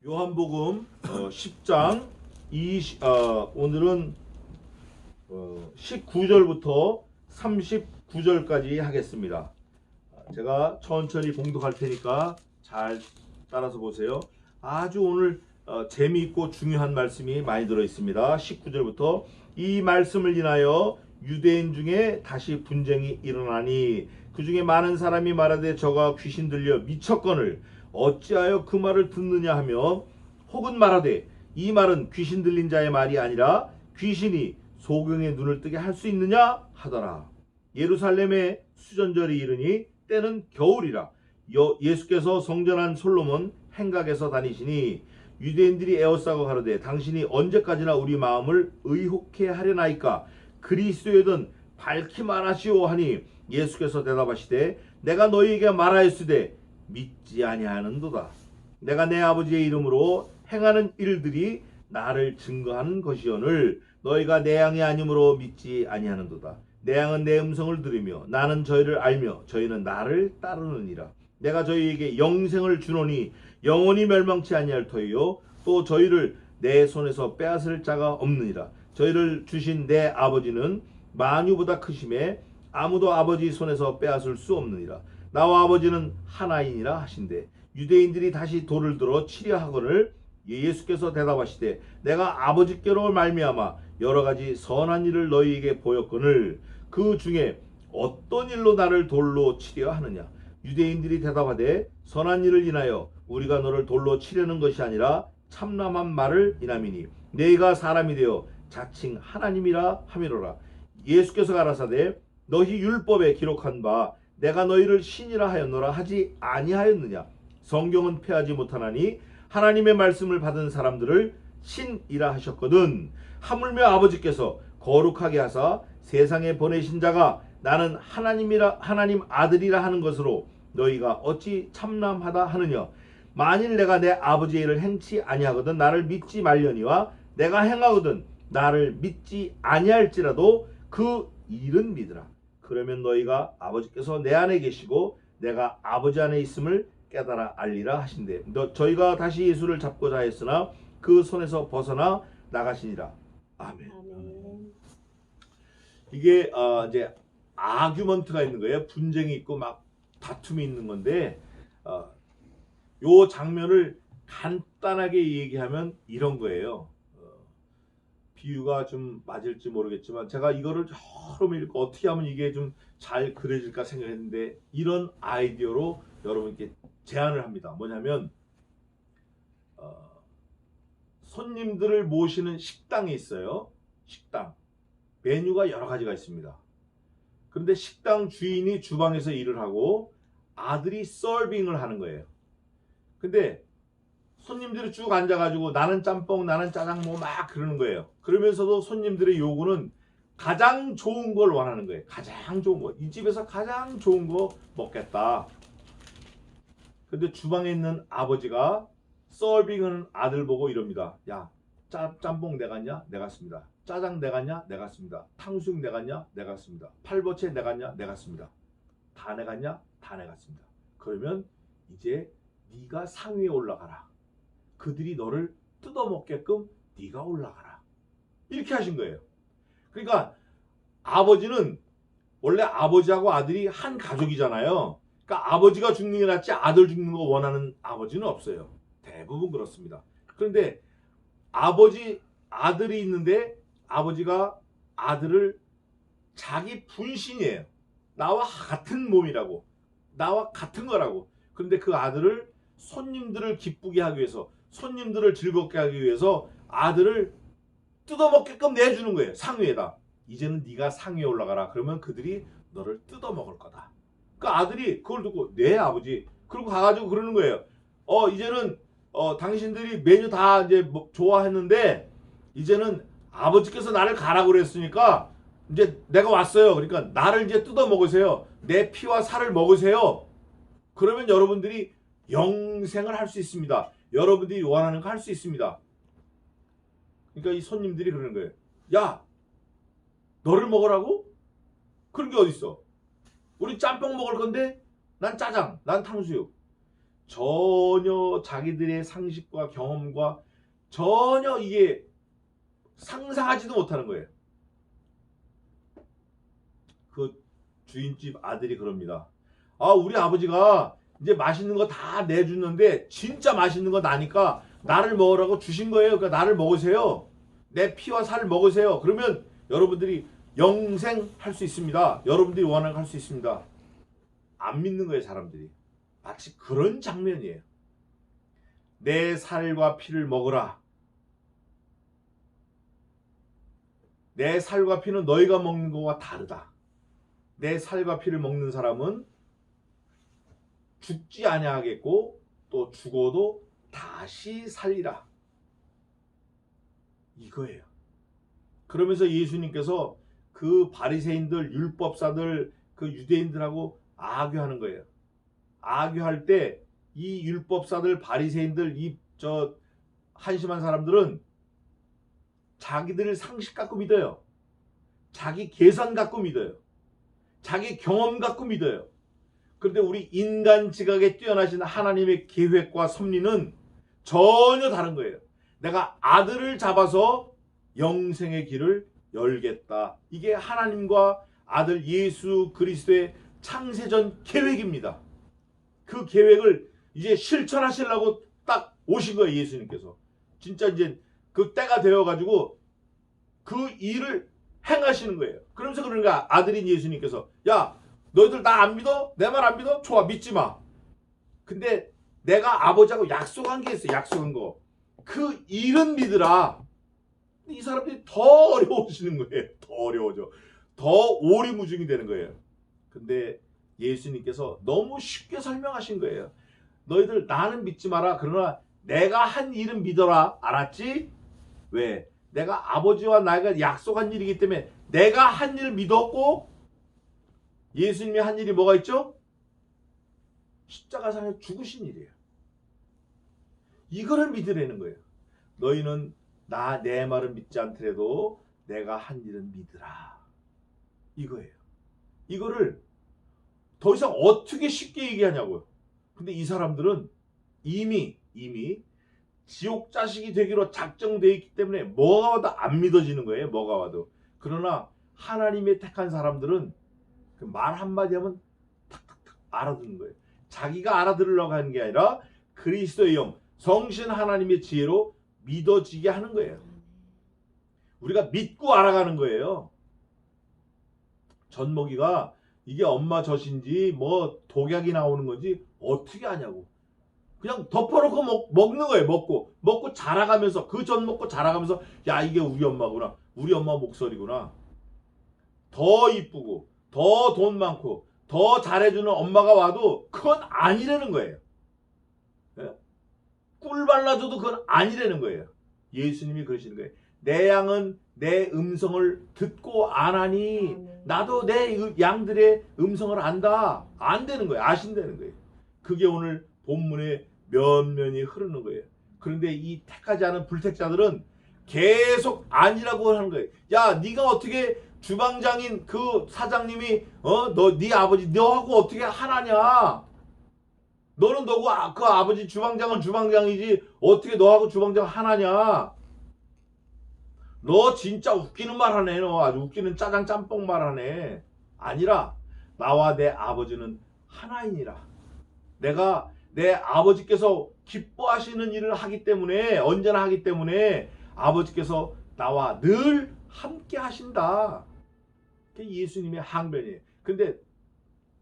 요한복음 10장 오늘은 19절부터 39절까지 하겠습니다. 제가 천천히 봉독할 테니까 잘 따라서 보세요. 아주 오늘 재미있고 중요한 말씀이 많이 들어 있습니다. 19절부터 이 말씀을 인하여 유대인 중에 다시 분쟁이 일어나니 그 중에 많은 사람이 말하되 저가 귀신 들려 미쳤거늘 어찌하여 그 말을 듣느냐 하며 혹은 말하되 이 말은 귀신 들린 자의 말이 아니라 귀신이 소경의 눈을 뜨게 할 수 있느냐 하더라. 예루살렘에 수전절이 이르니 때는 겨울이라. 예수께서 성전한 솔로몬 행각에서 다니시니 유대인들이 에워싸고 가로되 당신이 언제까지나 우리 마음을 의혹해 하려나이까 그리스도이든 밝히 말하시오 하니 예수께서 대답하시되 내가 너희에게 말하였으되 믿지 아니하는도다. 내가 내 아버지의 이름으로 행하는 일들이 나를 증거하는 것이오늘 너희가 내 양이 아니므로 믿지 아니하는도다. 내 양은 내 음성을 들으며 나는 저희를 알며 저희는 나를 따르느니라. 내가 저희에게 영생을 주노니 영원히 멸망치 아니할 터이요 또 저희를 내 손에서 빼앗을 자가 없느니라. 저희를 주신 내 아버지는 만유보다 크심에 아무도 아버지 손에서 빼앗을 수 없느니라. 나와 아버지는 하나이니라 하신대 유대인들이 다시 돌을 들어 치려 하거늘 예수께서 대답하시되 내가 아버지께로 말미암아 여러 가지 선한 일을 너희에게 보였거늘 그 중에 어떤 일로 나를 돌로 치려 하느냐. 유대인들이 대답하되 선한 일을 인하여 우리가 너를 돌로 치려는 것이 아니라 참남한 말을 인함이니 너희가 사람이 되어 자칭 하나님이라 하미로라. 예수께서 가라사대 너희 율법에 기록한 바 내가 너희를 신이라 하였노라 하지 아니하였느냐. 성경은 폐하지 못하나니 하나님의 말씀을 받은 사람들을 신이라 하셨거든. 하물며 아버지께서 거룩하게 하사 세상에 보내신 자가 나는 하나님 아들이라 하는 것으로 너희가 어찌 참남하다 하느냐. 만일 내가 내 아버지의 일을 행치 아니하거든 나를 믿지 말려니와 내가 행하거든 나를 믿지 아니할지라도 그 일은 믿으라. 그러면 너희가 아버지께서 내 안에 계시고 내가 아버지 안에 있음을 깨달아 알리라 하신대. 저희가 다시 예수를 잡고자 했으나 그 손에서 벗어나 나가시니라. 아멘. 아멘. 이게 이제 아규먼트가 있는 거예요. 분쟁이 있고 막 다툼이 있는 건데 요 장면을 간단하게 얘기하면 이런 거예요. 비유가 좀 맞을지 모르겠지만 제가 이거를 여러 번 읽고 어떻게 하면 이게 좀 잘 그려질까 생각했는데 이런 아이디어로 여러분께 제안을 합니다. 뭐냐면 손님들을 모시는 식당이 있어요. 식당. 메뉴가 여러 가지가 있습니다. 그런데 식당 주인이 주방에서 일을 하고 아들이 서빙을 하는 거예요. 근데 손님들이 쭉 앉아가지고 나는 짬뽕 나는 짜장 뭐 막 그러는 거예요. 그러면서도 손님들의 요구는 가장 좋은 걸 원하는 거예요. 가장 좋은 거. 이 집에서 가장 좋은 거 먹겠다. 근데 주방에 있는 아버지가 서빙하는 아들 보고 이럽니다. 야, 짬뽕 내갔냐? 내갔습니다. 짜장 내갔냐? 내갔습니다. 탕수육 내갔냐? 내갔습니다. 팔보채 내갔냐? 내갔습니다. 다 내갔냐? 다 내갔습니다. 그러면 이제 네가 상위에 올라가라. 그들이 너를 뜯어먹게끔 네가 올라가라. 이렇게 하신 거예요. 그러니까 아버지는 원래 아버지하고 아들이 한 가족이잖아요. 그러니까 아버지가 죽는 게 낫지 아들 죽는 거 원하는 아버지는 없어요. 대부분 그렇습니다. 그런데 아들이 있는데 아버지가 아들을 자기 분신이에요. 나와 같은 몸이라고. 나와 같은 거라고. 그런데 그 아들을 손님들을 기쁘게 하기 위해서 손님들을 즐겁게 하기 위해서 아들을 뜯어먹게끔 내주는 거예요. 상위에다. 이제는 네가 상위에 올라가라. 그러면 그들이 너를 뜯어먹을 거다. 그 아들이 그걸 듣고 네 아버지. 그리고 가가지고 그러는 거예요. 이제는 당신들이 메뉴 다 이제 좋아했는데 이제는 아버지께서 나를 가라고 그랬으니까 이제 내가 왔어요. 그러니까 나를 이제 뜯어먹으세요. 내 피와 살을 먹으세요. 그러면 여러분들이 영생을 할 수 있습니다. 여러분들이 원하는 거 할 수 있습니다. 그러니까 이 손님들이 그러는 거예요. 야, 너를 먹으라고? 그런 게 어딨어? 우리 짬뽕 먹을 건데 난 짜장, 난 탕수육. 전혀 자기들의 상식과 경험과 전혀 이게 상상하지도 못하는 거예요. 그 주인집 아들이 그럽니다. 아, 우리 아버지가 이제 맛있는 거 다 내주는데 진짜 맛있는 거 나니까 나를 먹으라고 주신 거예요. 그러니까 나를 먹으세요. 내 피와 살을 먹으세요. 그러면 여러분들이 영생 할 수 있습니다. 여러분들이 원하는 거 할 수 있습니다. 안 믿는 거예요, 사람들이. 마치 그런 장면이에요. 내 살과 피를 먹으라. 내 살과 피는 너희가 먹는 것과 다르다. 내 살과 피를 먹는 사람은 죽지 아니하겠고 또 죽어도 다시 살리라. 이거예요. 그러면서 예수님께서 그 바리새인들, 율법사들, 그 유대인들하고 악유하는 거예요. 악유할 때 이 율법사들, 바리새인들, 한심한 사람들은 자기들을 상식 갖고 믿어요. 자기 계산 갖고 믿어요. 자기 경험 갖고 믿어요. 그런데 우리 인간 지각에 뛰어나신 하나님의 계획과 섭리는 전혀 다른 거예요. 내가 아들을 잡아서 영생의 길을 열겠다. 이게 하나님과 아들 예수 그리스도의 창세전 계획입니다. 그 계획을 이제 실천하시려고 딱 오신 거예요, 예수님께서. 진짜 이제 그 때가 되어가지고 그 일을 행하시는 거예요. 그러면서 그러니까 아들인 예수님께서 야, 너희들 나 안 믿어? 내 말 안 믿어? 좋아, 믿지 마. 근데 내가 아버지하고 약속한 게 있어. 약속한 거. 그 일은 믿으라. 이 사람들이 더 어려워지는 거예요. 더 어려워져. 더 오리무중이 되는 거예요. 근데 예수님께서 너무 쉽게 설명하신 거예요. 너희들 나는 믿지 마라. 그러나 내가 한 일은 믿어라. 알았지? 왜? 내가 아버지와 나가 약속한 일이기 때문에 내가 한 일을 믿었고 예수님이 한 일이 뭐가 있죠? 십자가상에 죽으신 일이에요. 이거를 믿으라는 거예요. 너희는 내 말을 믿지 않더라도 내가 한 일은 믿으라. 이거예요. 이거를 더 이상 어떻게 쉽게 얘기하냐고요. 근데 이 사람들은 이미 지옥 자식이 되기로 작정되어 있기 때문에 뭐가 와도 안 믿어지는 거예요. 뭐가 와도. 그러나 하나님의 택한 사람들은 그 말 한마디 하면 탁탁탁 알아듣는 거예요. 자기가 알아들으려고 하는 게 아니라 그리스도의 영, 성신 하나님의 지혜로 믿어지게 하는 거예요. 우리가 믿고 알아가는 거예요. 젖먹이가 이게 엄마 젖인지 뭐 독약이 나오는 건지 어떻게 아냐고. 그냥 덮어놓고 먹는 거예요. 먹고 자라가면서 그 젖 먹고 자라가면서 야, 이게 우리 엄마구나. 우리 엄마 목소리구나. 더 이쁘고 더 돈 많고 더 잘해주는 엄마가 와도 그건 아니라는 거예요. 예? 꿀 발라줘도 그건 아니라는 거예요. 예수님이 그러시는 거예요. 내 양은 내 음성을 듣고 안하니 나도 내 양들의 음성을 안다. 안 되는 거예요. 아신다는 거예요. 그게 오늘 본문의 면면이 흐르는 거예요. 그런데 이 택하지 않은 불택자들은 계속 아니라고 하는 거예요. 야, 네가 어떻게 주방장인 그 사장님이 네 아버지 너하고 어떻게 하나냐? 너는 너고 그 아버지 주방장은 주방장이지 어떻게 너하고 주방장 하나냐? 너 진짜 웃기는 말 하네. 너 아주 웃기는 짜장 짬뽕 말 하네. 아니라 나와 내 아버지는 하나이니라. 내가 내 아버지께서 기뻐하시는 일을 하기 때문에 언제나 하기 때문에 아버지께서 나와 늘 함께 하신다. 그게 예수님의 항변이에요. 근데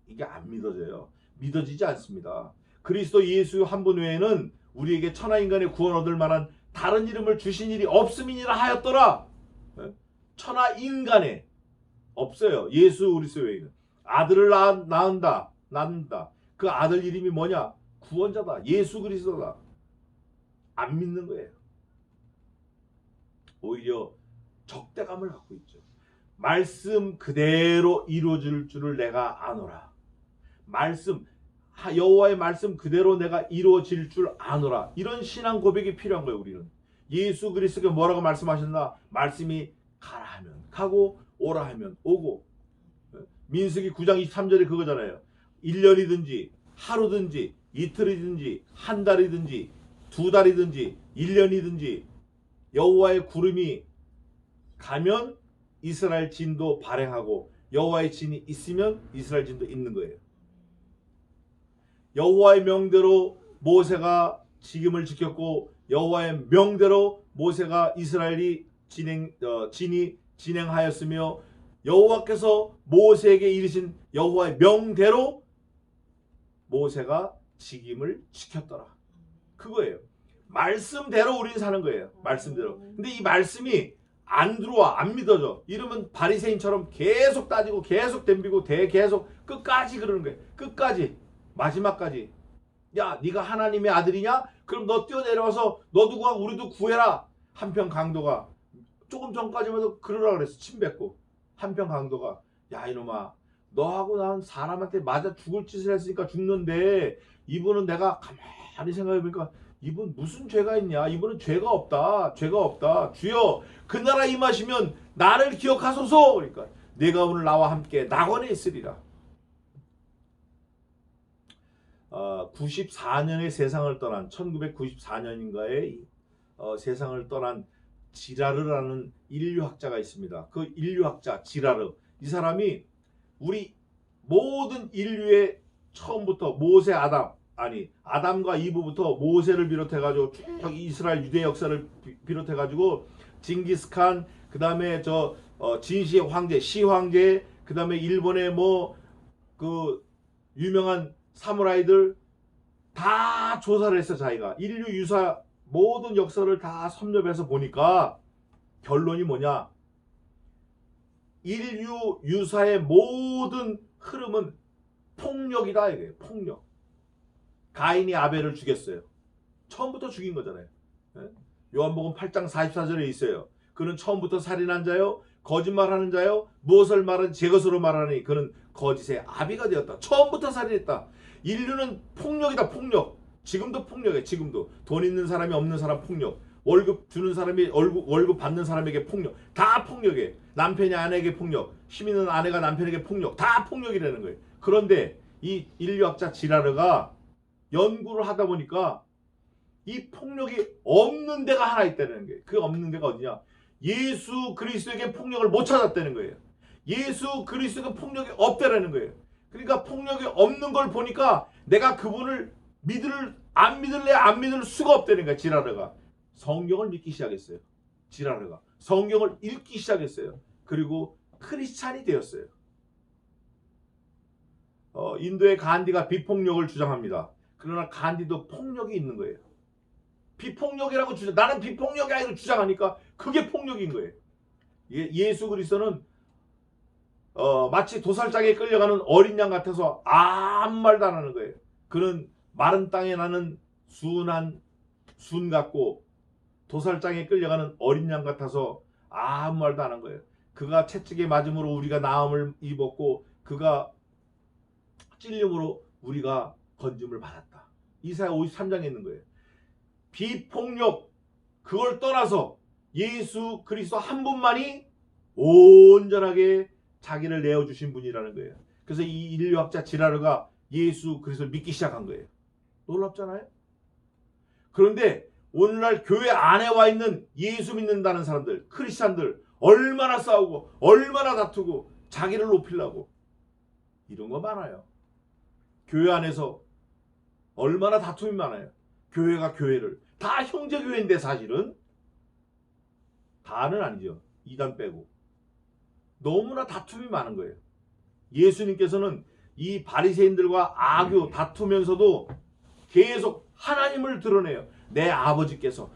이게 안 믿어져요. 믿어지지 않습니다. 그리스도 예수 한 분 외에는 우리에게 천하인간의 구원 얻을 만한 다른 이름을 주신 일이 없음이니라 하였더라. 천하인간에 없어요. 예수 그리스도 외에는. 아들을 낳는다. 그 아들 이름이 뭐냐? 구원자다. 예수 그리스도다. 안 믿는 거예요. 오히려 적대감을 갖고 있죠. 말씀 그대로 이루어질 줄을 내가 아노라. 여호와의 말씀 그대로 내가 이루어질 줄 아노라. 이런 신앙 고백이 필요한 거예요. 우리는. 예수 그리스도가 뭐라고 말씀하셨나? 말씀이 가라 하면 가고 오라 하면 오고. 민수기 9장 23절에 그거잖아요. 1년이든지 하루든지 이틀이든지 한 달이든지 두 달이든지 1년이든지 여호와의 구름이 가면 이스라엘 진도 발행하고 여호와의 진이 있으면 이스라엘 진도 있는 거예요. 여호와의 명대로 모세가 지금을 지켰고 여호와의 명대로 모세가 이스라엘이 진이 진행하였으며 여호와께서 모세에게 이르신 여호와의 명대로 모세가 직임을 지켰더라. 그거예요. 말씀대로 우리는 사는 거예요. 말씀대로. 근데 이 말씀이 안 들어와, 안 믿어져. 이러면 바리새인처럼 계속 따지고 계속 덤비고 계속 끝까지 그러는 거예요. 끝까지, 마지막까지. 야, 네가 하나님의 아들이냐? 그럼 너 뛰어내려와서 너도 구하, 우리도 구해라. 한편 강도가 조금 전까지만 해도 그러라 그랬어. 침 뱉고. 한편 강도가, 야 이놈아, 너하고 난 사람한테 맞아 죽을 짓을 했으니까 죽는데 이분은 내가 가만히 생각해보니까 이분 무슨 죄가 있냐? 이분은 죄가 없다. 죄가 없다. 주여, 그 나라 임하시면 나를 기억하소서. 그러니까 내가 오늘 나와 함께 낙원에 있으리라. 94년에 세상을 떠난 1994년인가에 세상을 떠난 지라르라는 인류학자가 있습니다. 그 인류학자 지라르, 이 사람이 우리 모든 인류의 처음부터 모세 아담과 이브부터 모세를 비롯해가지고 쭉 이스라엘 유대 역사를 비롯해가지고 징기스칸, 그 다음에 진시 황제, 시 황제, 그 다음에 일본의 그 유명한 사무라이들 다 조사를 했어. 자기가 인류 유사 모든 역사를 다 섭렵해서 보니까 결론이 뭐냐? 인류 유사의 모든 흐름은 폭력이다 이거예요. 폭력. 가인이 아벨을 죽였어요. 처음부터 죽인 거잖아요. 요한복음 8장 44절에 있어요. 그는 처음부터 살인한 자요, 거짓말하는 자요, 무엇을 말하는 제 것으로 말하니 그는 거짓의 아비가 되었다. 처음부터 살인했다. 인류는 폭력이다. 폭력. 지금도 폭력이에요. 지금도 돈 있는 사람이 없는 사람 폭력, 월급 주는 사람이 월급 받는 사람에게 폭력, 다 폭력이에요. 남편이 아내에게 폭력, 힘 있는 아내가 남편에게 폭력, 다 폭력이라는 거예요. 그런데 이 인류학자 지라르가 연구를 하다 보니까 이 폭력이 없는 데가 하나 있다는 거예요. 그 없는 데가 어디냐? 예수 그리스도에게 폭력을 못 찾았다는 거예요. 예수 그리스도가 폭력이 없다라는 거예요. 그러니까 폭력이 없는 걸 보니까 내가 그분을 안 믿을 수가 없다는 거야. 지라르가 성경을 믿기 시작했어요. 지라르가 성경을 읽기 시작했어요. 그리고 크리스찬이 되었어요. 인도의 간디가 비폭력을 주장합니다. 그러나 간디도 폭력이 있는 거예요. 비폭력이라고 나는 비폭력이 아니라 주장하니까 그게 폭력인 거예요. 예수 그리스도는 마치 도살장에 끌려가는 어린 양 같아서 아무 말도 안 하는 거예요. 그는 마른 땅에 나는 순한 순 같고 도살장에 끌려가는 어린 양 같아서 아무 말도 안 한 거예요. 그가 채찍에 맞음으로 우리가 나음을 입었고 그가 찔림으로 우리가 건짐을 받았다. 이사야 53장에 있는 거예요. 비폭력, 그걸 떠나서 예수 그리스도 한 분만이 온전하게 자기를 내어주신 분이라는 거예요. 그래서 이 인류학자 지라르가 예수 그리스도를 믿기 시작한 거예요. 놀랍잖아요. 그런데 오늘날 교회 안에 와 있는 예수 믿는다는 사람들, 크리스찬들 얼마나 싸우고 얼마나 다투고 자기를 높이려고 이런 거 많아요. 교회 안에서 얼마나 다툼이 많아요. 교회가 교회를 다 형제교회인데 사실은 다는 아니죠. 이단 빼고 너무나 다툼이 많은 거예요. 예수님께서는 이 바리새인들과 악교 다투면서도 계속 하나님을 드러내요. 내 아버지께서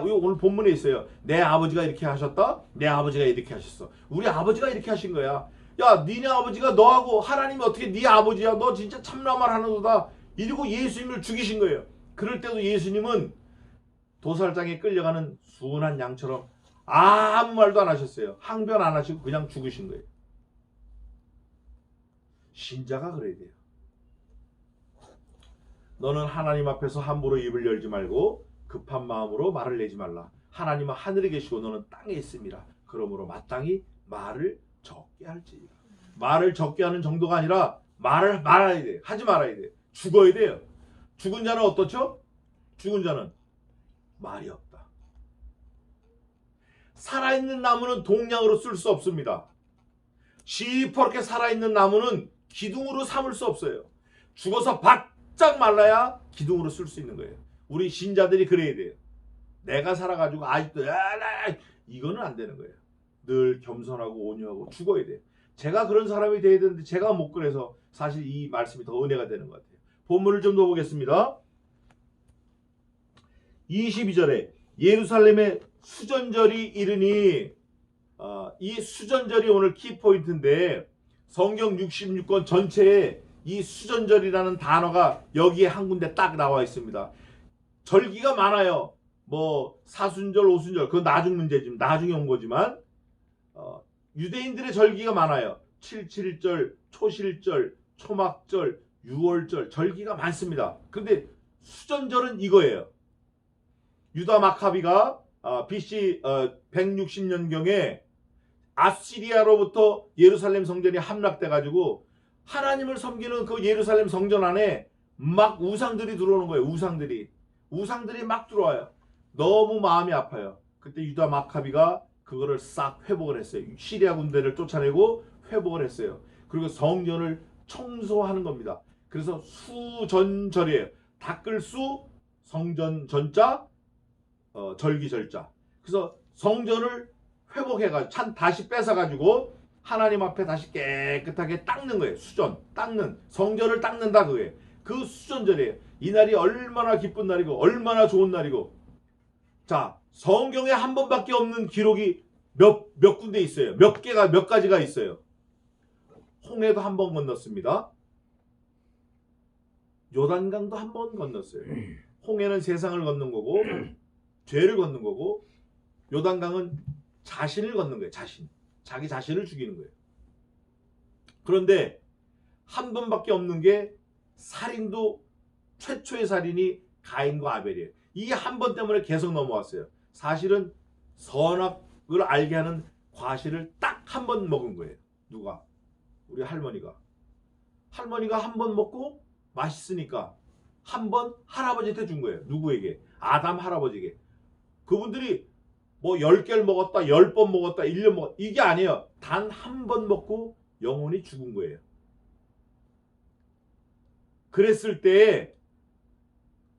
오늘 본문에 있어요. 내 아버지가 이렇게 하셨다. 내 아버지가 이렇게 하셨어. 우리 아버지가 이렇게 하신 거야. 야, 니네 아버지가 너하고 하나님이 어떻게 네 아버지야? 너 진짜 참나 말 하는도다. 이러고 예수님을 죽이신 거예요. 그럴 때도 예수님은 도살장에 끌려가는 순한 양처럼 아무 말도 안 하셨어요. 항변 안 하시고 그냥 죽으신 거예요. 신자가 그래야 돼요. 너는 하나님 앞에서 함부로 입을 열지 말고 급한 마음으로 말을 내지 말라. 하나님은 하늘에 계시고 너는 땅에 있음이라. 그러므로 마땅히 말을 적게 할지니라. 말을 적게 하는 정도가 아니라 말을 말아야 돼. 하지 말아야 돼. 죽어야 돼요. 죽은 자는 어떻죠? 죽은 자는 말이 없다. 살아있는 나무는 동량으로 쓸 수 없습니다. 시퍼렇게 살아있는 나무는 기둥으로 삼을 수 없어요. 죽어서 바짝 말라야 기둥으로 쓸 수 있는 거예요. 우리 신자들이 그래야 돼요. 내가 살아가지고 아직도 이거는 안 되는 거예요. 늘 겸손하고 온유하고 죽어야 돼요. 제가 그런 사람이 돼야 되는데 제가 못 그래서 사실 이 말씀이 더 은혜가 되는 것 같아요. 본문을 좀 더 보겠습니다. 22절에 예루살렘의 수전절이 이르니, 이 수전절이 오늘 키포인트인데 성경 66권 전체에 이 수전절이라는 단어가 여기에 한 군데 딱 나와 있습니다. 절기가 많아요. 뭐 사순절, 오순절, 그건 나중 문제지만 나중에 온 거지만 유대인들의 절기가 많아요. 7.7절, 초실절, 초막절, 6월절 절기가 많습니다. 그런데 수전절은 이거예요. 유다 마카비가 BC 160년경에 아시리아로부터 예루살렘 성전이 함락돼 가지고 하나님을 섬기는 그 예루살렘 성전 안에 막 우상들이 들어오는 거예요. 우상들이 막 들어와요. 너무 마음이 아파요. 그때 유다 마카비가 그거를 싹 회복을 했어요. 시리아 군대를 쫓아내고 회복을 했어요. 그리고 성전을 청소하는 겁니다. 그래서 수전절이에요. 닦을수, 성전 전자, 절기 절자. 그래서 성전을 회복해가지고 다시 뺏어가지고 하나님 앞에 다시 깨끗하게 닦는 거예요. 수전, 닦는, 성전을 닦는다 그거예요. 그 수전절이에요. 이날이 얼마나 기쁜 날이고 얼마나 좋은 날이고. 자, 성경에 한 번밖에 없는 기록이 몇 군데 있어요. 몇 가지가 있어요. 홍해도 한 번 건넜습니다. 요단강도 한 번 건넜어요. 홍해는 세상을 걷는 거고 죄를 걷는 거고, 요단강은 자신을 걷는 거예요. 자기 자신을 죽이는 거예요. 그런데 한 번밖에 없는 게 살인도 최초의 살인이 가인과 아벨이에요. 이 한 번 때문에 계속 넘어왔어요. 사실은 선악을 알게 하는 과실을 딱 한 번 먹은 거예요. 누가? 우리 할머니가 한 번 먹고 맛있으니까 한 번 할아버지한테 준 거예요. 누구에게? 아담 할아버지에게. 그분들이 뭐 10개를 먹었다, 10번 먹었다, 1년 먹었다, 이게 아니에요. 단 한 번 먹고 영혼이 죽은 거예요. 그랬을 때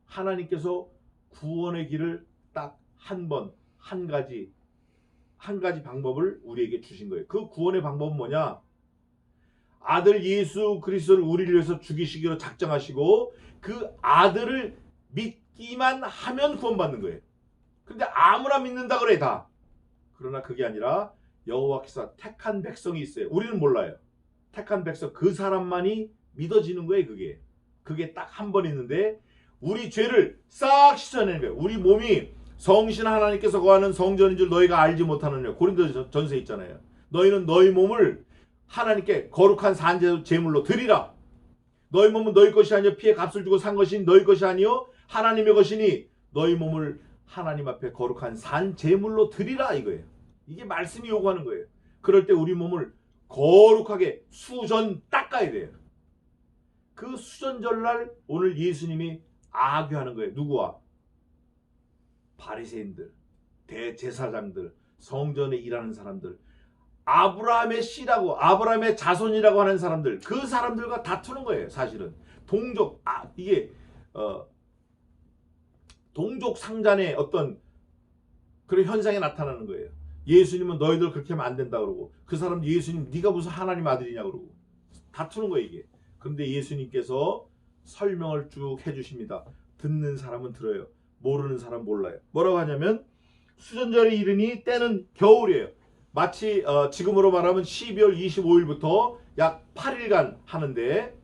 하나님께서 구원의 길을 딱 한 가지 방법을 우리에게 주신 거예요. 그 구원의 방법은 뭐냐? 아들 예수 그리스도를 우리를 위해서 죽이시기로 작정하시고 그 아들을 믿기만 하면 구원받는 거예요. 근데 아무나 믿는다 그래 다. 그러나 그게 아니라 여호와께서 택한 백성이 있어요. 우리는 몰라요. 택한 백성, 그 사람만이 믿어지는 거예요. 그게 딱 한 번 있는데 우리 죄를 싹 씻어내는 거예요. 우리 몸이 성신 하나님께서 거하는 성전인 줄 너희가 알지 못하느냐. 고린도전서에 있잖아요. 너희는 너희 몸을 하나님께 거룩한 산 제물로 드리라. 너희 몸은 너희 것이 아니요 피에 값을 주고 산 것이 너희 것이 아니요 하나님의 것이니 너희 몸을 하나님 앞에 거룩한 산 제물로 드리라 이거예요. 이게 말씀이 요구하는 거예요. 그럴 때 우리 몸을 거룩하게 수전 닦아야 돼요. 그 수전절날 오늘 예수님이 아교하는 거예요. 누구와? 바리새인들, 대제사장들, 성전에 일하는 사람들, 아브라함의 씨라고, 아브라함의 자손이라고 하는 사람들, 그 사람들과 다투는 거예요. 사실은 동족, 이게 동족 상잔의 어떤 그런 현상이 나타나는 거예요. 예수님은 너희들 그렇게 하면 안 된다 그러고, 그 사람 예수님 네가 무슨 하나님 아들이냐 그러고 다투는 거예요 이게. 그런데 예수님께서 설명을 쭉 해주십니다. 듣는 사람은 들어요. 모르는 사람은 몰라요. 뭐라고 하냐면 수전절이 이르니 때는 겨울이에요. 마치 지금으로 말하면 12월 25일부터 약 8일간 하는데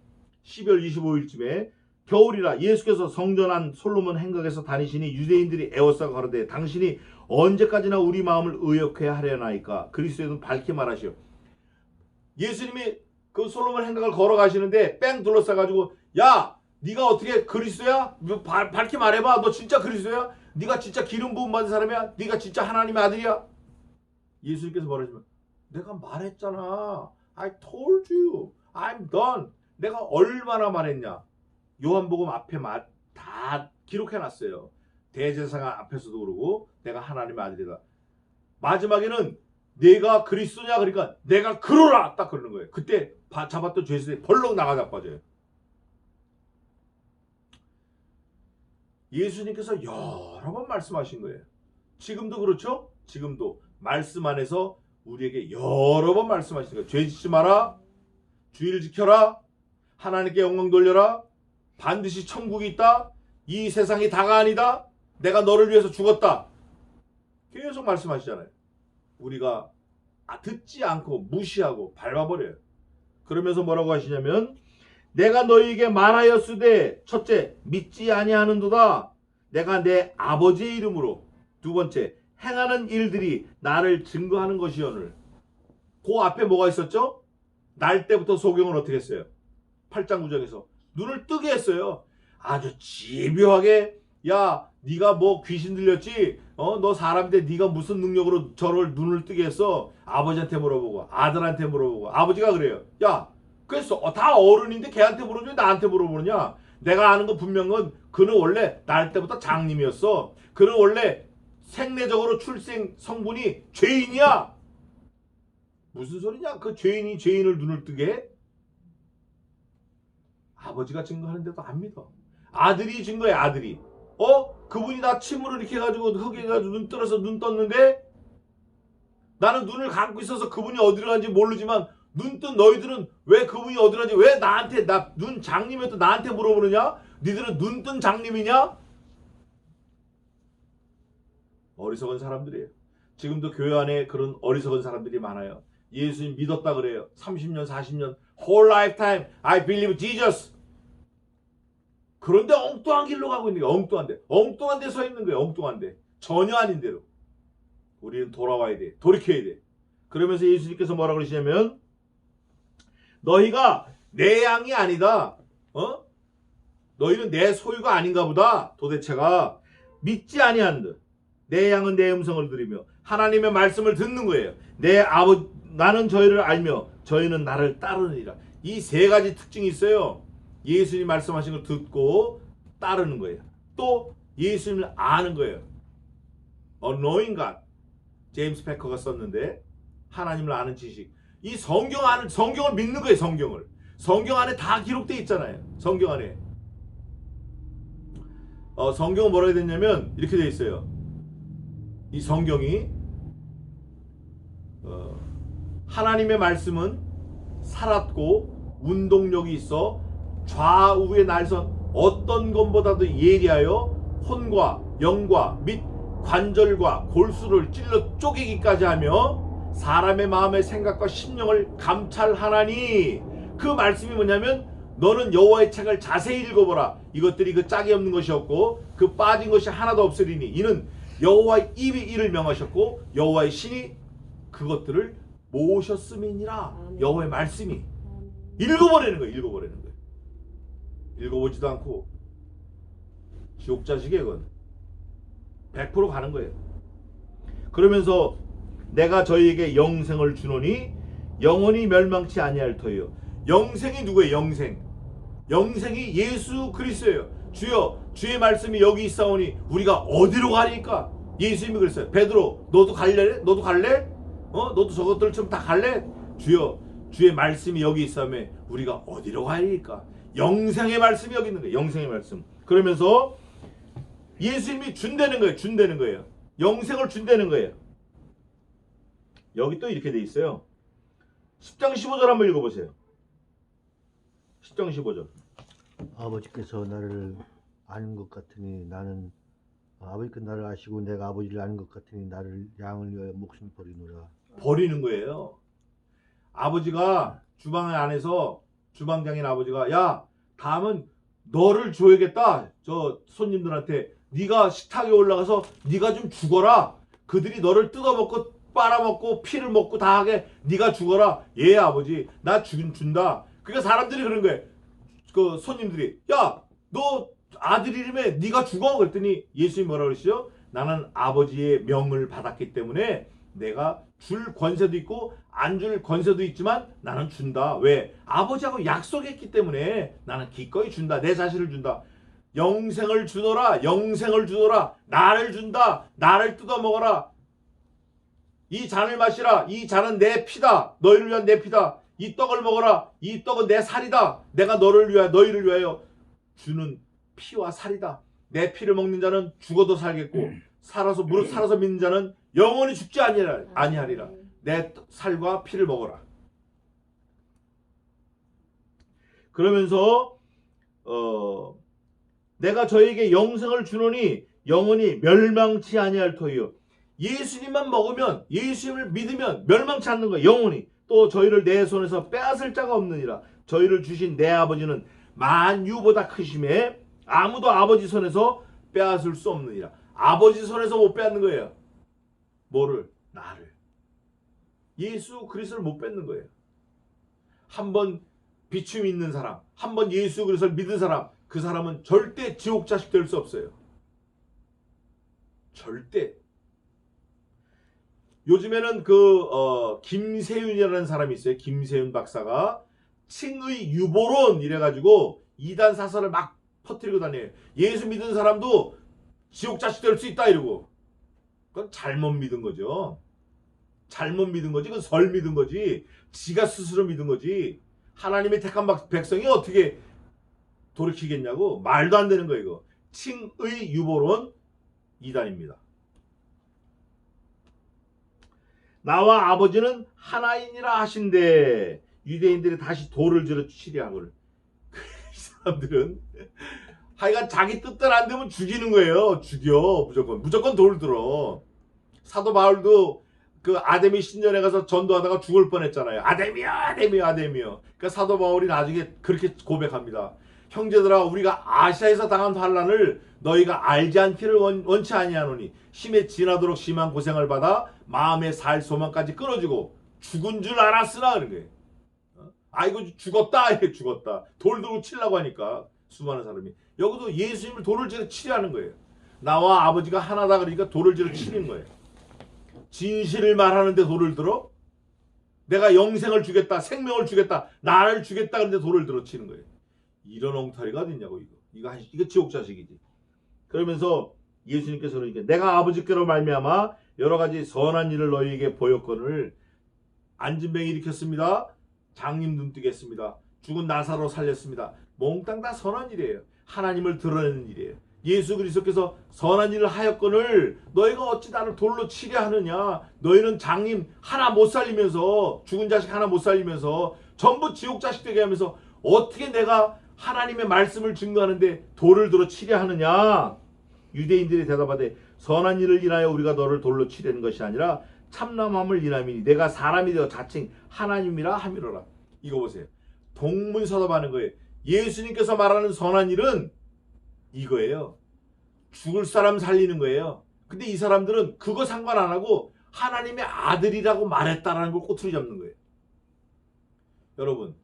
12월 25일쯤에 겨울이라 예수께서 성전 안 솔로몬 행각에서 다니시니 유대인들이 애워싸고 가로되 당신이 언제까지나 우리 마음을 의역해 하려나이까. 그리스도는 밝게 말하시오. 예수님이 그 솔로몬 행각을 걸어가시는데 뺑 둘러싸가지고 야 네가 어떻게 그리스도야? 밝게 말해봐. 너 진짜 그리스도야? 네가 진짜 기름 부음 받은 사람이야? 네가 진짜 하나님의 아들이야? 예수님께서 말하시면 내가 말했잖아. I told you. I'm done. 내가 얼마나 말했냐. 요한복음 앞에 다 기록해놨어요. 대제사장 앞에서도 그러고 내가 하나님의 아들이다. 마지막에는 내가 그리스도냐 그러니까 내가 그러라 딱 그러는 거예요. 그때 잡았던 죄수들이 벌렁 나가 자빠져요. 예수님께서 여러 번 말씀하신 거예요. 지금도 그렇죠? 지금도 말씀 안에서 우리에게 여러 번 말씀하시는 거예요. 죄 짓지 마라. 주의를 지켜라. 하나님께 영광 돌려라. 반드시 천국이 있다. 이 세상이 다가 아니다. 내가 너를 위해서 죽었다. 계속 말씀하시잖아요. 우리가 듣지 않고 무시하고 밟아버려요. 그러면서 뭐라고 하시냐면 내가 너희에게 말하였으되 첫째 믿지 아니하는도다. 내가 내 아버지의 이름으로 두 번째 행하는 일들이 나를 증거하는 것이오늘. 그 앞에 뭐가 있었죠? 날 때부터 소경은 어떻게 했어요? 8장 9장에서 눈을 뜨게 했어요. 아주 집요하게 야 네가 뭐 귀신 들렸지? 너 사람인데 네가 무슨 능력으로 저를 눈을 뜨게 했어? 아버지한테 물어보고 아들한테 물어보고 아버지가 그래요. 야 그랬어. 다 어른인데 걔한테 물어보지 나한테 물어보느냐? 내가 아는 거 분명한 건 그는 원래 날 때부터 장님이었어. 그는 원래 생내적으로 출생 성분이 죄인이야. 무슨 소리냐? 그 죄인이 죄인을 눈을 뜨게 해? 아버지가 증거하는데도 안 믿어. 아들이 증거해. 아들이. 그분이 나 침으로 이렇게 해가지고 흙에 해가지고 눈 떠서 눈 떴는데 나는 눈을 감고 있어서 그분이 어디로 간지 모르지만 눈 뜬 너희들은 왜 그분이 어디로 간지 왜 나한테 나 눈 장님이었던 나한테 물어보느냐? 니들은 눈 뜬 장님이냐? 어리석은 사람들이에요. 지금도 교회 안에 그런 어리석은 사람들이 많아요. 예수님 믿었다 그래요. 30년 40년 whole lifetime I believe Jesus. 그런데 엉뚱한 길로 가고 있는 거예요. 엉뚱한 데 서 있는 거예요. 엉뚱한 데. 전혀 아닌 대로. 우리는 돌아와야 돼. 돌이켜야 돼. 그러면서 예수님께서 뭐라고 그러시냐면 너희가 내 양이 아니다. 너희는 내 소유가 아닌가 보다. 도대체가 믿지 아니한들. 내 양은 내 음성을 들으며 하나님의 말씀을 듣는 거예요. 나는 저희를 알며 저희는 나를 따르느니라. 이 세 가지 특징이 있어요. 예수님 말씀하신 걸 듣고 따르는 거예요. 또 예수님을 아는 거예요. knowing God. 제임스 패커가 썼는데 하나님을 아는 지식. 이 성경을 믿는 거예요. 성경 안에 다 기록되어 있잖아요. 성경 안에. 성경은 뭐라고 되어 있냐면 이렇게 되어 있어요. 이 성경이 하나님의 말씀은 살았고 운동력이 있어 좌우의 날선 어떤 것보다도 예리하여 혼과 영과 및 관절과 골수를 찔러 쪼개기까지 하며 사람의 마음의 생각과 심령을 감찰하나니. 그 말씀이 뭐냐면 너는 여호와의 책을 자세히 읽어보라. 이것들이 그 짝이 없는 것이 없고 그 빠진 것이 하나도 없으리니 이는 여호와의 입이 이를 명하셨고 여호와의 신이 그것들을 모셨음이니라. 여호와의 말씀이. 읽어버리는 거예요. 읽어보지도 않고 지옥자식이에요. 그건 100% 가는 거예요. 그러면서 내가 저희에게 영생을 주노니 영원히 멸망치 아니할 터이요. 영생이 누구예요? 영생이 예수 그리스도예요. 주여 주의 말씀이 여기 있사오니 우리가 어디로 가리까? 예수님이 그랬어요. 베드로 너도 갈래? 너도 저것들처럼 다 갈래? 주여 주의 말씀이 여기 있사오니 우리가 어디로 가리까? 영생의 말씀이 여기 있는 거예요. 영생의 말씀. 그러면서 예수님이 준다는 거예요. 영생을 준다는 거예요. 여기 또 이렇게 돼 있어요. 10장 15절 한번 읽어보세요. 10장 15절. 아버지께서 나를 아는 것 같으니 나는 아버지께서 나를 아시고 내가 아버지를 아는 것 같으니 나를 양을 위하여 목숨을 버리노라. 버리는 거예요. 아버지가 주방 안에서 주방장인 아버지가 야 다음은 너를 줘야겠다. 저 손님들한테 네가 식탁에 올라가서 네가 좀 죽어라. 그들이 너를 뜯어먹고 빨아먹고 피를 먹고 다 하게 네가 죽어라. 예 아버지 나 준다. 그러니까 사람들이 그런 거예요. 그 손님들이 야 너 아들 이름에 네가 죽어. 그랬더니 예수님이 뭐라고 그러시죠? 나는 아버지의 명을 받았기 때문에 내가 줄 권세도 있고 안 줄 권세도 있지만 나는 준다. 왜? 아버지하고 약속했기 때문에 나는 기꺼이 준다. 내 자신을 준다. 영생을 주노라, 영생을 주노라. 나를 준다, 나를 뜯어먹어라. 이 잔을 마시라, 이 잔은 내 피다, 너희를 위한 내 피다. 이 떡을 먹어라, 이 떡은 내 살이다. 내가 너를 위하여, 너희를 위하여 주는 피와 살이다. 내 피를 먹는 자는 죽어도 살겠고 살아서 무릇 살아서 믿는 자는 영원히 죽지 아니하리라. 내 살과 피를 먹어라. 그러면서 내가 저에게 영생을 주노니 영원히 멸망치 아니할 터이요. 예수님만 먹으면, 예수님을 믿으면 멸망치 않는 거예요. 영원히. 또 저희를 내 손에서 빼앗을 자가 없느니라. 저희를 주신 내 아버지는 만유보다 크심에 아무도 아버지 손에서 빼앗을 수 없느니라. 아버지 손에서 못 빼앗는 거예요. 뭐를? 나를. 예수 그리스도를 못 뺏는 거예요. 한번 비춤이 있는 사람, 한번 예수 그리스도를 믿은 사람, 그 사람은 절대 지옥 자식 될 수 없어요. 절대. 요즘에는 김세윤이라는 사람이 있어요. 김세윤 박사가 칭의 유보론 이래가지고 이단 사설을 막 퍼뜨리고 다녀요. 예수 믿은 사람도 지옥 자식 될 수 있다 이러고. 그건 잘못 믿은 거죠. 잘못 믿은 거지. 그건 설 믿은 거지. 지가 스스로 믿은 거지. 하나님의 택한 백성이 어떻게 돌이키겠냐고. 말도 안 되는 거예요. 이거. 칭의 유보론 이단입니다. 나와 아버지는 하나이니라 하신대. 유대인들이 다시 돌을 들어 치려하거늘. 이 사람들은 하여간 자기 뜻대로 안 되면 죽이는 거예요. 죽여. 무조건 돌을 들어. 사도 바울도 그 아데미 신전에 가서 전도하다가 죽을 뻔했잖아요. 아데미여, 아데미여, 아데미여. 그러니까 사도 바울이 나중에 그렇게 고백합니다. 형제들아, 우리가 아시아에서 당한 환난을 너희가 알지 않기를 원치 아니하노니 심에 지나도록 심한 고생을 받아 마음에 살 소망까지 끊어지고 죽은 줄 알았으나 그런 거예요. 아이고 죽었다, 죽었다. 돌 들고 치려고 하니까 수많은 사람이. 여기도 예수님을 돌을 지르 치려하는 거예요. 나와 아버지가 하나다 그러니까 돌을 지르 치는 거예요. 진실을 말하는데 돌을 들어? 내가 영생을 주겠다, 생명을 주겠다, 나를 주겠다 그런데 돌을 들어 치는 거예요. 이런 엉터리가 어딨냐고. 이거 지옥 자식이지. 그러면서 예수님께서 그러니까 내가 아버지께로 말미암아 여러 가지 선한 일을 너희에게 보였거늘 안진병이 일으켰습니다. 장님 눈 뜨겠습니다. 죽은 나사로 살렸습니다. 몽땅 다 선한 일이에요. 하나님을 드러내는 일이에요. 예수 그리스도께서 선한 일을 하였거늘 너희가 어찌 나를 돌로 치려 하느냐. 너희는 장님 하나 못 살리면서, 죽은 자식 하나 못 살리면서 전부 지옥 자식 되게 하면서 어떻게 내가 하나님의 말씀을 증거하는데 돌을 들어 치려 하느냐. 유대인들이 대답하되 선한 일을 인하여 우리가 너를 돌로 치려는 것이 아니라 참남함을 인함이니 내가 사람이 되어 자칭 하나님이라 함이로라. 이거 보세요. 동문서답하는 거예요. 예수님께서 말하는 선한 일은 이거예요. 죽을 사람 살리는 거예요. 근데 이 사람들은 그거 상관 안 하고 하나님의 아들이라고 말했다라는 걸 꼬투리 잡는 거예요. 여러분,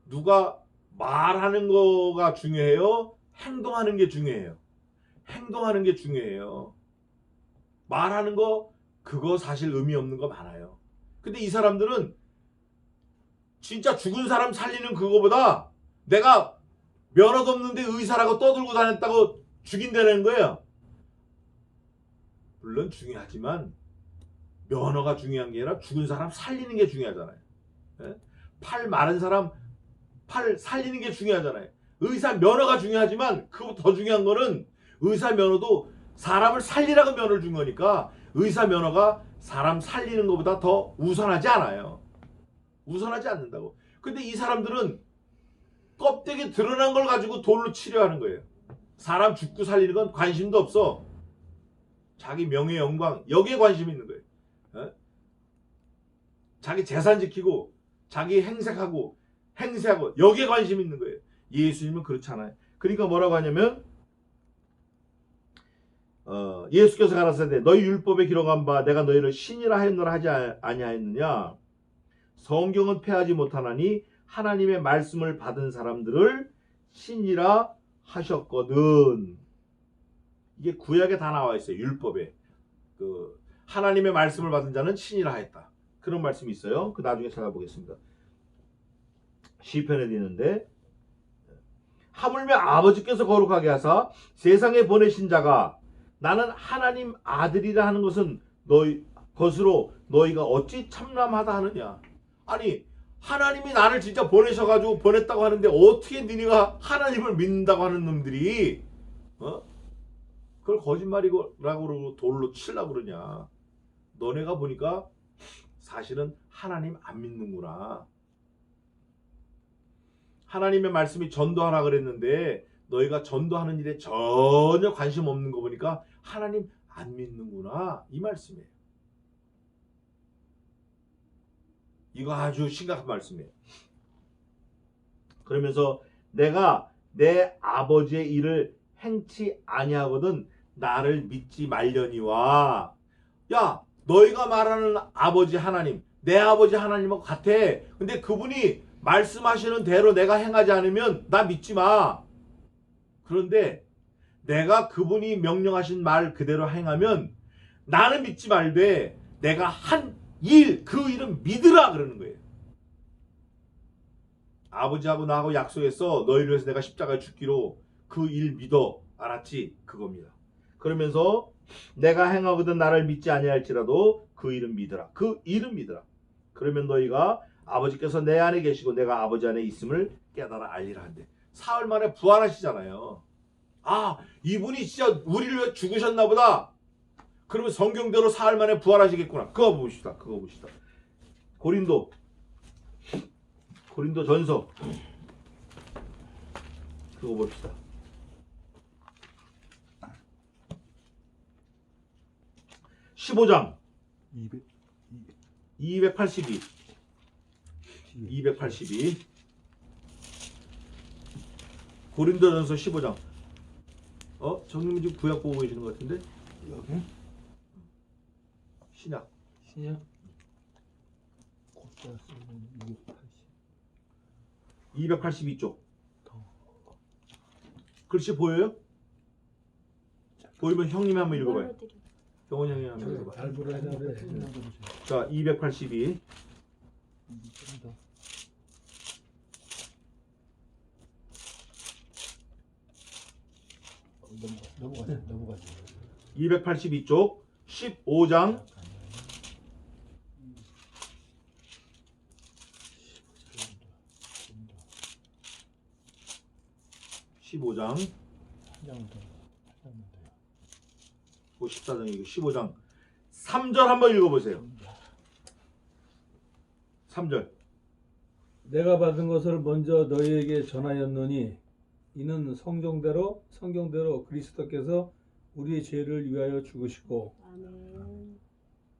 누가 말하는 거가 중요해요? 행동하는 게 중요해요. 행동하는 게 중요해요. 말하는 거 그거 사실 의미 없는 거 많아요. 근데 이 사람들은 진짜 죽은 사람 살리는 그거보다 내가 면허도 없는데 의사라고 떠들고 다녔다고 죽인다는 거예요. 물론 중요하지만 면허가 중요한 게 아니라 죽은 사람 살리는 게 중요하잖아요. 팔 마른 사람 팔 살리는 게 중요하잖아요. 의사 면허가 중요하지만 그보다 더 중요한 거는 의사 면허도 사람을 살리라고 면허를 준 거니까 의사 면허가 사람 살리는 것보다 더 우선하지 않아요. 우선하지 않는다고. 근데 이 사람들은 껍데기 드러난 걸 가지고 돌로 치려 하는 거예요. 사람 죽고 살리는 건 관심도 없어. 자기 명예 영광 여기에 관심 있는 거예요. 자기 재산 지키고 자기 행세하고 여기에 관심 있는 거예요. 예수님은 그렇지 않아요. 그러니까 뭐라고 하냐면 예수께서 가라사대 너희 율법에 기록한 바 내가 너희를 신이라 하였노라 하지 아니하였느냐. 성경은 패하지 못하나니 하나님의 말씀을 받은 사람들을 신이라 하셨거든. 이게 구약에 다 나와 있어요. 율법에 하나님의 말씀을 받은 자는 신이라 하였다. 그런 말씀이 있어요. 그 나중에 찾아보겠습니다. 시편에 있는데 하물며 아버지께서 거룩하게 하사 세상에 보내신 자가 나는 하나님 아들이라 하는 것은 것으로 너희가 어찌 참람하다 하느냐. 아니 하나님이 나를 진짜 보내셔가지고 보냈다고 하는데 어떻게 너희가 하나님을 믿는다고 하는 놈들이 그걸 거짓말이라고 그러고 돌로 치려고 그러냐. 너네가 보니까 사실은 하나님 안 믿는구나. 하나님의 말씀이 전도하라 그랬는데 너희가 전도하는 일에 전혀 관심 없는 거 보니까 하나님 안 믿는구나, 이 말씀이에요. 이거 아주 심각한 말씀이에요. 그러면서 내가 내 아버지의 일을 행치 아니하거든 나를 믿지 말려니와. 야, 너희가 말하는 아버지 하나님, 내 아버지 하나님하고 같아. 근데 그분이 말씀하시는 대로 내가 행하지 않으면 나 믿지 마. 그런데 내가 그분이 명령하신 말 그대로 행하면 나는 믿지 말되 내가 한 일, 그 일은 믿으라 그러는 거예요. 아버지하고 나하고 약속했어. 너희를 위해서 내가 십자가에 죽기로. 그 일 믿어. 알았지? 그겁니다. 그러면서 내가 행하거든 나를 믿지 아니할지라도 그 일은 믿으라. 그 일은 믿으라. 그러면 너희가 아버지께서 내 안에 계시고 내가 아버지 안에 있음을 깨달아 알리라 한대. 사흘 만에 부활하시잖아요. 아, 이분이 진짜 우리를 위해 죽으셨나 보다. 그러면 성경대로 사흘 만에 부활하시겠구나. 그거 봅시다. 그거 봅시다. 고린도 전서 그거 봅시다. 15장 282 고린도전서 15장. 정님은 지금 구약 보고 계시는 것 같은데? 여기? 신약. 282쪽. 글씨 보여요? 보이면 형님이 한번 읽어봐요. 병원 형님 한번 읽어봐요. 잘 보라 그래. 자, 282. 넘어가죠. 282쪽 15장 15장 14장이고 15장 3절 한번 읽어보세요. 3절. 내가 받은 것을 먼저 너희에게 전하였노니 이는 성경대로 그리스도께서 우리의 죄를 위하여 죽으시고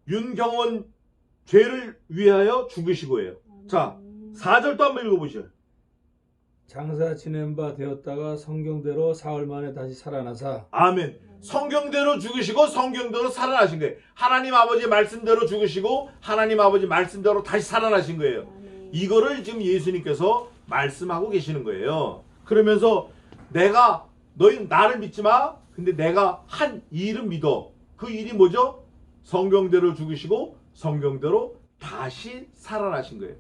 윤경원 죄를 위하여 죽으시고예요. 자, 4절도 한번 읽어보시죠. 장사 지낸 바 되었다가 성경대로 사흘 만에 다시 살아나사. 아멘. 성경대로 죽으시고 성경대로 살아나신 거예요. 하나님 아버지 말씀대로 죽으시고 하나님 아버지 말씀대로 다시 살아나신 거예요. 이거를 지금 예수님께서 말씀하고 계시는 거예요. 그러면서 너희 나를 믿지 마. 근데 내가 한 일은 믿어. 그 일이 뭐죠? 성경대로 죽으시고 성경대로 다시 살아나신 거예요.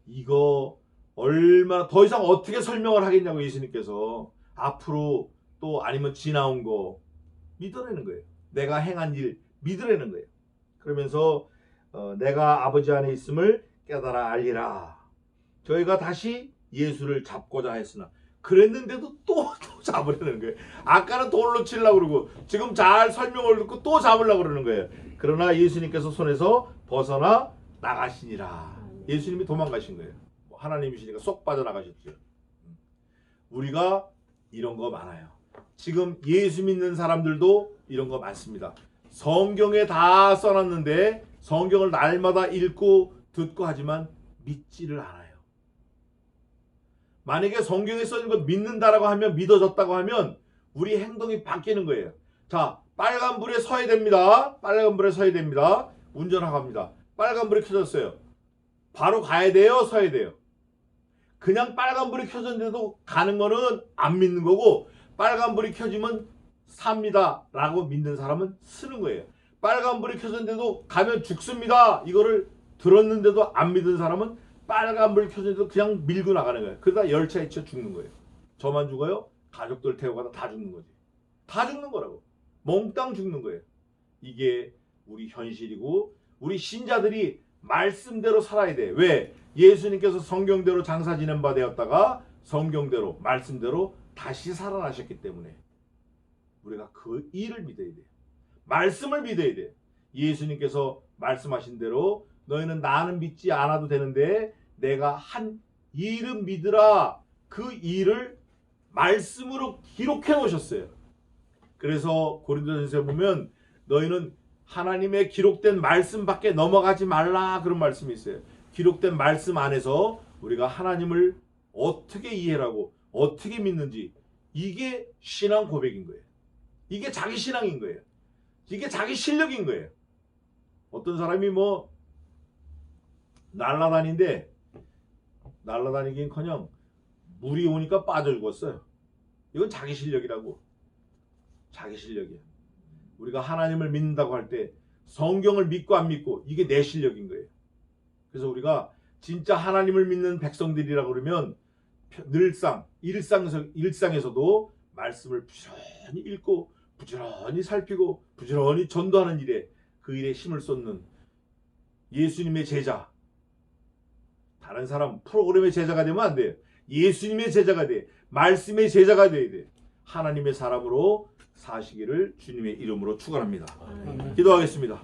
이거 얼마나 더 이상 어떻게 설명을 하겠냐고 예수님께서. 앞으로 또 아니면 지나온 거 믿어내는 거예요. 내가 행한 일 믿으라는 거예요. 그러면서 내가 아버지 안에 있음을 깨달아 알리라. 저희가 다시 예수를 잡고자 했으나 그랬는데도 또 잡으려는 거예요. 아까는 돌로 치려고 그러고 지금 잘 설명을 듣고 또 잡으려고 그러는 거예요. 그러나 예수님께서 손에서 벗어나 나가시니라. 예수님이 도망가신 거예요. 하나님이시니까 쏙 빠져나가셨죠. 우리가 이런 거 많아요. 지금 예수 믿는 사람들도 이런 거 많습니다. 성경에 다 써놨는데 성경을 날마다 읽고 듣고 하지만 믿지를 않아요. 만약에 성경에 써있는 거 믿는다라고 하면 믿어졌다고 하면 우리 행동이 바뀌는 거예요. 자, 빨간불에 서야 됩니다. 빨간불에 서야 됩니다. 운전하고 갑니다. 빨간불이 켜졌어요. 바로 가야 돼요? 서야 돼요? 그냥 빨간불이 켜졌는데도 가는 거는 안 믿는 거고 빨간불이 켜지면 삽니다 라고 믿는 사람은 쓰는 거예요. 빨간불이 켜졌는데도 가면 죽습니다 이거를 들었는데도 안 믿는 사람은 빨간불이 켜졌는데도 그냥 밀고 나가는 거예요. 그러다 열차에 치여 죽는 거예요. 저만 죽어요? 가족들 태워가다 다 죽는 거지. 다 죽는 거라고. 몽땅 죽는 거예요. 이게 우리 현실이고 우리 신자들이 말씀대로 살아야 돼. 왜? 예수님께서 성경대로 장사 지낸 바 되었다가 성경대로 말씀대로 다시 살아나셨기 때문에 우리가 그 일을 믿어야 돼. 말씀을 믿어야 돼. 예수님께서 말씀하신 대로 너희는 나는 믿지 않아도 되는데 내가 한 일은 믿으라. 그 일을 말씀으로 기록해 놓으셨어요. 그래서 고린도전서에 보면 너희는 하나님의 기록된 말씀 밖에 넘어가지 말라 그런 말씀이 있어요. 기록된 말씀 안에서 우리가 하나님을 어떻게 이해하고 어떻게 믿는지 이게 신앙 고백인 거예요. 이게 자기 신앙인 거예요. 이게 자기 실력인 거예요. 어떤 사람이 뭐 날라다니긴커녕 물이 오니까 빠져 죽었어요. 이건 자기 실력이라고. 자기 실력이야. 우리가 하나님을 믿는다고 할 때 성경을 믿고 안 믿고 이게 내 실력인 거예요. 그래서 우리가 진짜 하나님을 믿는 백성들이라고 그러면 늘상 일상에서도 말씀을 부지런히 읽고 부지런히 살피고 부지런히 전도하는 일에 그 일에 힘을 쏟는 예수님의 제자. 다른 사람 프로그램의 제자가 되면 안 돼요. 예수님의 제자가 돼. 말씀의 제자가 돼야 돼. 하나님의 사람으로 사시기를 주님의 이름으로 축원합니다. 기도하겠습니다.